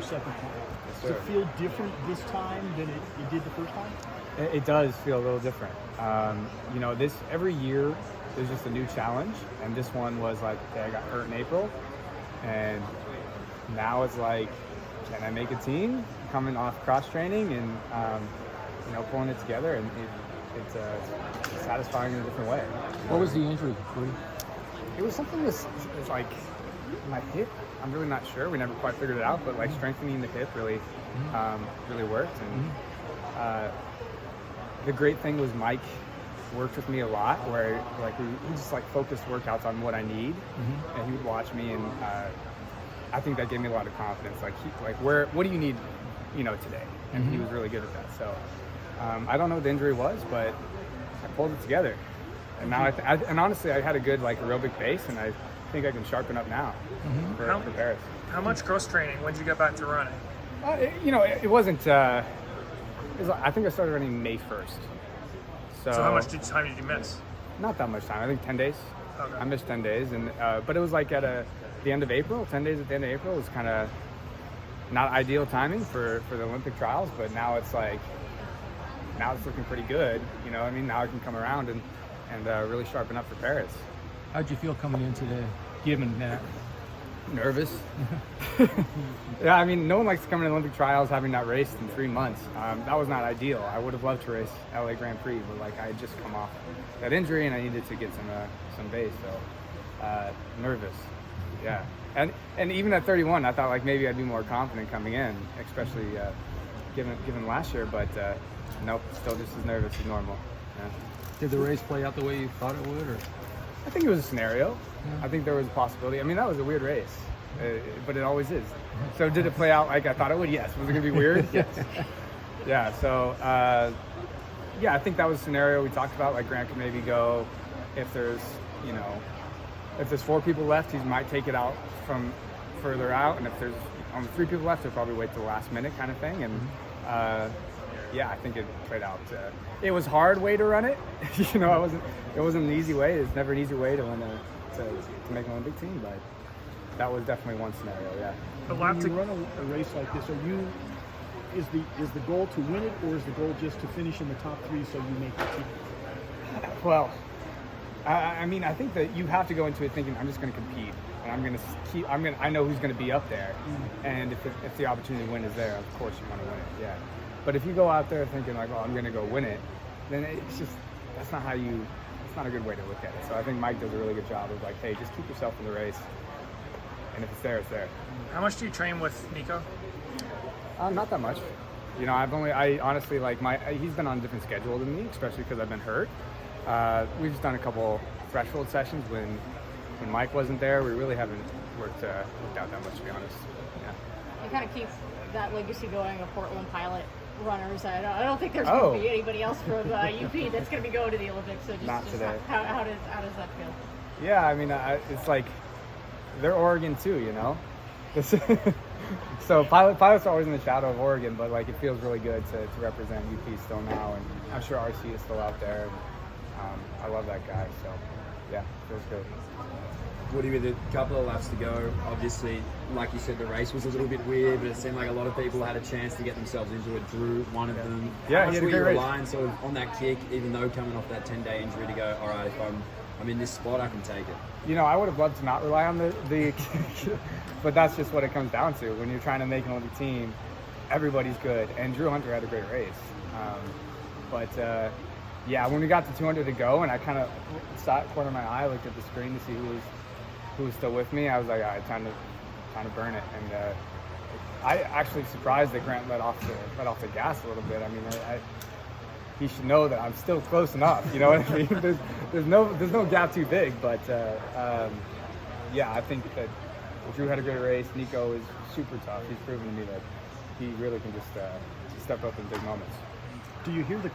second time. Yes, Does it sir. feel different this time than it did the first time? It does feel a little different. This every year there's just a new challenge, and this one was like, okay, I got hurt in April, and now it's like, can I make a team? Coming off cross training and pulling it together, and it's satisfying in a different way. What was the injury? It was something that's like my hip. I'm really not sure. We never quite figured it out, but like strengthening the hip really worked. And the great thing was Mike worked with me a lot, where like he just like focused workouts on what I need, and he would watch me, and I think that gave me a lot of confidence. What do you need, today? And he was really good at that. So I don't know what the injury was, but I pulled it together. And now, and honestly, I had a good like aerobic base, and I think I can sharpen up now for Paris. How much cross training? When did you get back to running? It wasn't. I think I started running May 1st. So how much time did you miss? Not that much time. I think 10 days. Okay. I missed 10 days, and but it was like at the end of April. 10 days at the end of April was kind of not ideal timing for the Olympic trials, but now it's looking pretty good. Now I can come around and really sharpen up for Paris. How'd you feel coming in today, given that? Nervous. Yeah, no one likes to come in Olympic trials having not raced in 3 months. That was not ideal. I would have loved to race LA Grand Prix, but I had just come off that injury and I needed to get some base. So nervous. Yeah, and even at 31, I thought maybe I'd be more confident coming in, especially given last year. But nope, still just as nervous as normal. Yeah. Did the race play out the way you thought it would, or? I think it was a scenario. I think there was a possibility. that was a weird race, but it always is. So did it play out like I thought it would? Yes. Was it going to be weird? Yes. Yeah, so, I think that was a scenario we talked about. Grant could maybe go if there's 4 people left, he might take it out from further out. And if there's only 3 people left, he'll probably wait till the last minute kind of thing. And I think it played out. It was a hard way to run it. It wasn't an easy way. It's never an easy way to win to make an Olympic team, but that was definitely one scenario. Yeah. When you run a race like this, is the goal to win it, or is the goal just to finish in the top 3 so you make the team? Well, I think that you have to go into it thinking I'm just going to compete, and I know who's going to be up there, and if the opportunity to win is there, of course you want to win it. Yeah. But if you go out there thinking I'm going to go win it, then that's not a good way to look at it. So I think Mike does a really good job of hey, just keep yourself in the race, and if it's there, it's there. How much do you train with Nico? Not that much. I honestly he's been on a different schedule than me, especially because I've been hurt. We've just done a couple threshold sessions when Mike wasn't there. We really haven't worked out that much, to be honest. Yeah. You kind of keep that legacy going of Portland pilot runners. I don't think there's going to be anybody else from UP that's going to be going to the Olympics. So Not today. How does that feel? Yeah, it's they're Oregon too, So pilots are always in the shadow of Oregon, but it feels really good to represent UP still now, and I'm sure RC is still out there. And, I love that guy, so yeah, feels good. Woody, with a couple of laps to go, obviously, like you said, the race was a little bit weird, but it seemed like a lot of people had a chance to get themselves into it. Drew, one of them. Yeah, how much he had a were great you race. relying sort of on that kick, even though coming off that 10-day injury, to go, all right, if I'm in this spot, I can take it? I would have loved to not rely on the but that's just what it comes down to. When you're trying to make an Olympic team, everybody's good, and Drew Hunter had a great race. When we got to 200 to go, and I kind of sat corner of my eye, looked at the screen to see who was still with me, I was like, all right, time to burn it. And I actually surprised that Grant let off the gas a little bit. He should know that I'm still close enough. You know what I mean? There's no gap too big, but I think that Drew had a great race. Nico is super tough. He's proven to me that he really can just step up in big moments. Do you hear the